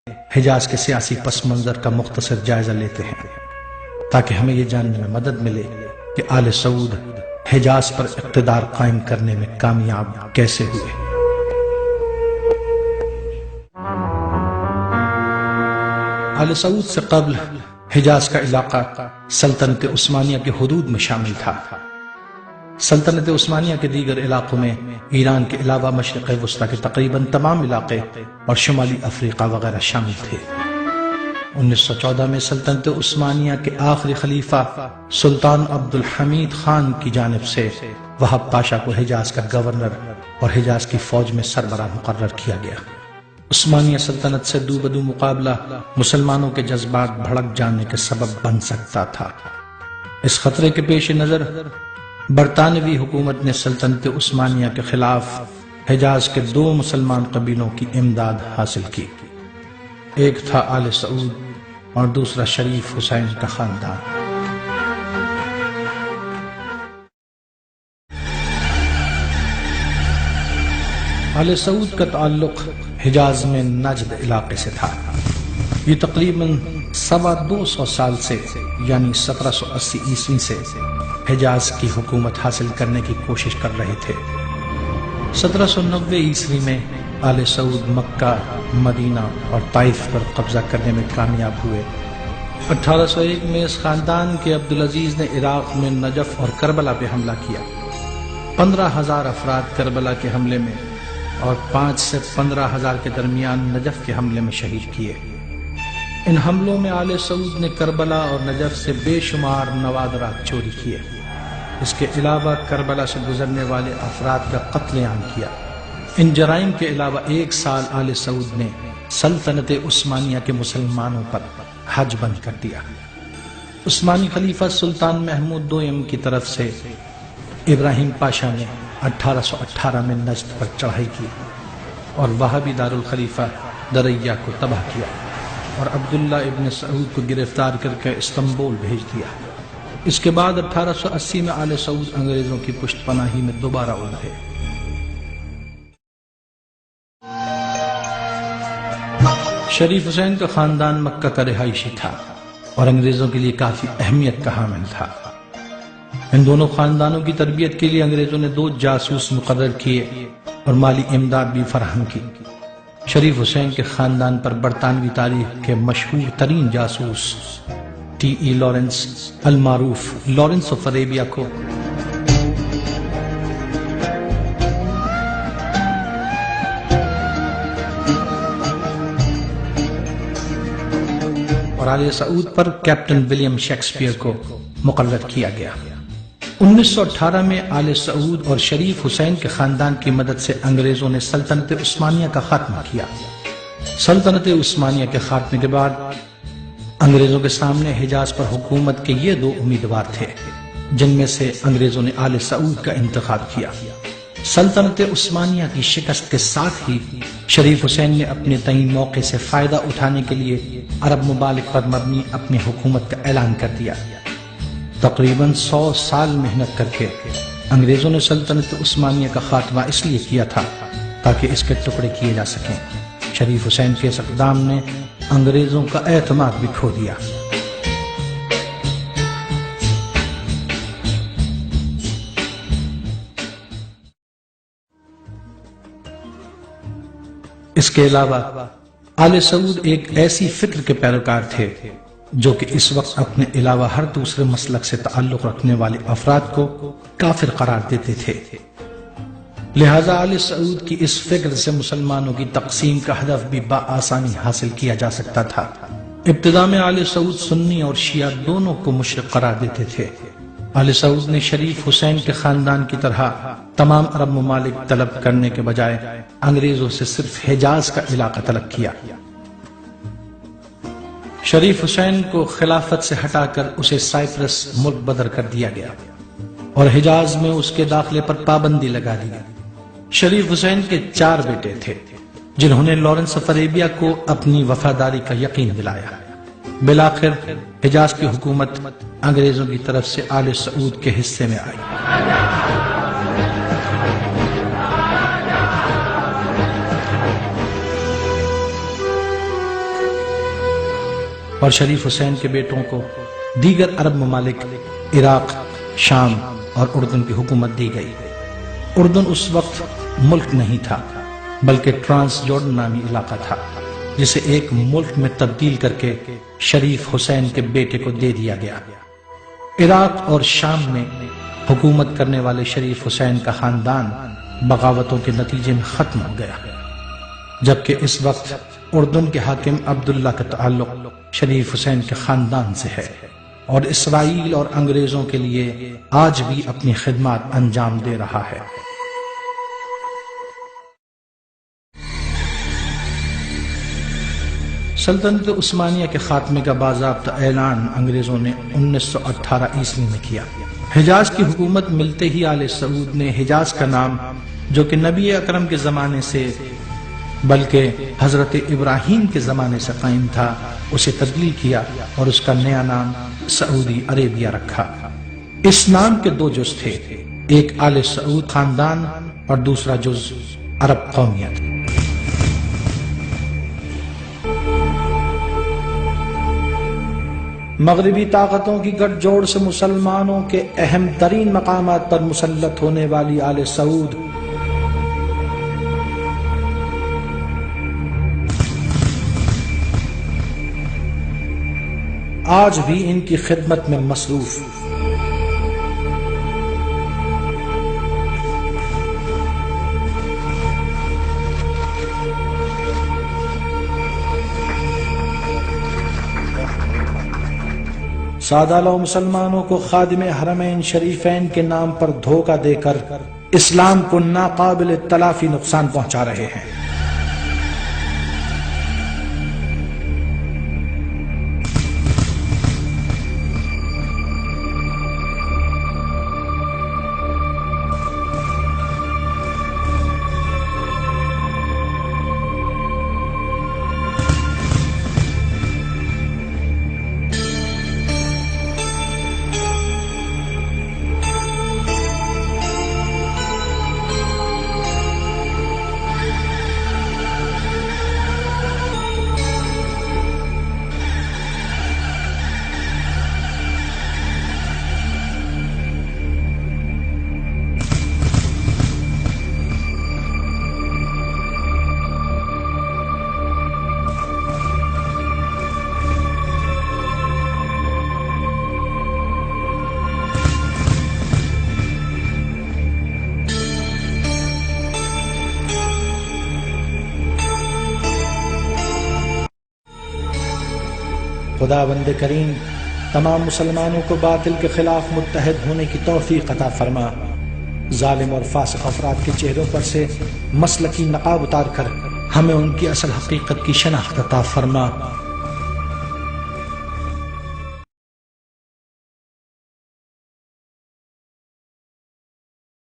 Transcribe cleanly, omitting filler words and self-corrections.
حجاز کے سیاسی پس منظر کا مختصر جائزہ لیتے ہیں تاکہ ہمیں یہ جاننے میں مدد ملے کہ آل سعود حجاز پر اقتدار قائم کرنے میں کامیاب کیسے ہوئے۔ آل سعود سے قبل حجاز کا علاقہ سلطنت عثمانیہ کے حدود میں شامل تھا۔ سلطنت عثمانیہ کے دیگر علاقوں میں ایران کے علاوہ مشرق وسطی کے تقریباً تمام علاقے اور شمالی افریقہ وغیرہ شامل تھے۔ 1914 میں سلطنت عثمانیہ کے آخری خلیفہ سلطان عبد الحمید خان کی جانب سے وہاب پاشا کو حجاز کا گورنر اور حجاز کی فوج میں سربراہ مقرر کیا گیا۔ عثمانیہ سلطنت سے دو بدو مقابلہ مسلمانوں کے جذبات بھڑک جانے کے سبب بن سکتا تھا۔ اس خطرے کے پیش نظر برطانوی حکومت نے سلطنت عثمانیہ کے خلاف حجاز کے دو مسلمان قبیلوں کی امداد حاصل کی۔ ایک تھا آل سعود اور دوسرا شریف حسین کا خاندان۔ آل سعود کا تعلق حجاز میں نجد علاقے سے تھا۔ یہ تقریباً 225 سال سے یعنی 1780 عیسوی سے حجاز کی حکومت حاصل کرنے کی کوشش کر رہے تھے۔ 1790 عیسوی میں آل سعود مکہ، مدینہ اور طائف پر قبضہ کرنے میں کامیاب ہوئے۔ 1801 میں اس خاندان کے عبدالعزیز نے عراق میں نجف اور کربلا پہ حملہ کیا۔ 15,000 افراد کربلا کے حملے میں اور 5 سے 15,000 کے درمیان نجف کے حملے میں شہید کیے۔ ان حملوں میں آل سعود نے کربلا اور نجف سے بے شمار نوادرات چوری کیے۔ اس کے علاوہ کربلا سے گزرنے والے افراد کا قتل عام کیا۔ ان جرائم کے علاوہ 1 سال آل سعود نے سلطنت عثمانیہ کے مسلمانوں پر حج بند کر دیا۔ عثمانی خلیفہ سلطان محمود دوئم کی طرف سے ابراہیم پاشا نے 1818 میں نجد پر چڑھائی کی اور وہابی دارالخلیفہ دریا کو تباہ کیا اور عبداللہ ابن سعود کو گرفتار کر کے استنبول بھیج دیا۔ اس کے بعد 1880 میں آل سعود انگریزوں کی پشت پناہی میں دوبارہ ابھرے۔ شریف حسین کا خاندان مکہ کا رہائشی تھا اور انگریزوں کے لیے کافی اہمیت کا حامل تھا۔ ان دونوں خاندانوں کی تربیت کے لیے انگریزوں نے 2 جاسوس مقرر کیے اور مالی امداد بھی فراہم کی۔ شریف حسین کے خاندان پر برطانوی تاریخ کے مشہور ترین جاسوس T.E. لارنس المعروف لارنس آف عربیہ کو اور آل سعود پر کیپٹن ولیم شیکسپیئر کو مقرر کیا گیا۔ 1918 میں آل سعود اور شریف حسین کے خاندان کی مدد سے انگریزوں نے سلطنت عثمانیہ کا خاتمہ کیا۔ سلطنت عثمانیہ کے خاتمے کے بعد انگریزوں کے سامنے حجاز پر حکومت کے یہ 2 امیدوار تھے، جن میں سے انگریزوں نے آل سعود کا انتخاب کیا۔ سلطنت عثمانیہ کی شکست کے ساتھ ہی شریف حسین نے اپنے تعین موقع سے فائدہ اٹھانے کے لیے عرب ممالک پر مبنی اپنی حکومت کا اعلان کر دیا۔ تقریباً 100 سال محنت کر کے انگریزوں نے سلطنت عثمانیہ کا خاتمہ اس لیے کیا تھا تاکہ اس کے ٹکڑے کیے جا سکیں۔ شریف حسین کے اس اقدام نے انگریزوں کا اعتماد بھی کھو دیا۔ اس کے علاوہ آل سعود ایک ایسی فکر کے پیروکار تھے جو کہ اس وقت اپنے علاوہ ہر دوسرے مسلک سے تعلق رکھنے والے افراد کو کافر قرار دیتے تھے۔ لہذا آل سعود کی اس فکر سے مسلمانوں کی تقسیم کا ہدف بھی بآسانی حاصل کیا جا سکتا تھا۔ ابتدا میں آل سعود سنی اور شیعہ دونوں کو مشرک قرار دیتے تھے۔ آل سعود نے شریف حسین کے خاندان کی طرح تمام عرب ممالک طلب کرنے کے بجائے انگریزوں سے صرف حجاز کا علاقہ طلب کیا۔ شریف حسین کو خلافت سے ہٹا کر اسے سائپرس ملک بدر کر دیا گیا اور حجاز میں اس کے داخلے پر پابندی لگا دی گئی۔ شریف حسین کے 4 بیٹے تھے جنہوں نے لارنس آف عربیہ کو اپنی وفاداری کا یقین دلایا۔ بالآخر حجاز کی حکومت انگریزوں کی طرف سے آل سعود کے حصے میں آئی۔ اور شریف حسین کے بیٹوں کو دیگر عرب ممالک عراق، شام اور اردن کی حکومت دی گئی۔ اردن اس وقت ملک نہیں تھا بلکہ ٹرانس جارڈن نامی علاقہ تھا، جسے ایک ملک میں تبدیل کر کے شریف حسین کے بیٹے کو دے دیا گیا۔ عراق اور شام میں حکومت کرنے والے شریف حسین کا خاندان بغاوتوں کے نتیجے میں ختم ہو گیا، جبکہ اس وقت اردن کے حاکم عبداللہ کا تعلق شریف حسین کے خاندان سے ہے اور اسرائیل اور انگریزوں کے لیے آج بھی اپنی خدمات انجام دے رہا ہے۔ سلطنت عثمانیہ کے خاتمے کا باضابطہ اعلان انگریزوں نے 1918 عیسوی میں کیا۔ حجاز کی حکومت ملتے ہی آل سعود نے حجاز کا نام، جو کہ نبی اکرم کے زمانے سے بلکہ حضرت ابراہیم کے زمانے سے قائم تھا، اسے تبدیل کیا اور اس کا نیا نام سعودی عربیہ رکھا۔ اس نام کے دو جز تھے، ایک آل سعود خاندان اور دوسرا جز عرب قومیت۔ مغربی طاقتوں کی گٹھ جوڑ سے مسلمانوں کے اہم ترین مقامات پر مسلط ہونے والی آل سعود آج بھی ان کی خدمت میں مصروف۔ سادہ لو مسلمانوں کو خادم حرمین شریفین کے نام پر دھوکہ دے کر اسلام کو ناقابل تلافی نقصان پہنچا رہے ہیں۔ خدا بند کریم تمام مسلمانوں کو باطل کے خلاف متحد ہونے کی توفیق عطا فرما، ظالم اور فاسق افراد کے چہروں پر سے مسلکی نقاب اتار کر ہمیں ان کی اصل حقیقت کی شناخت عطا فرما۔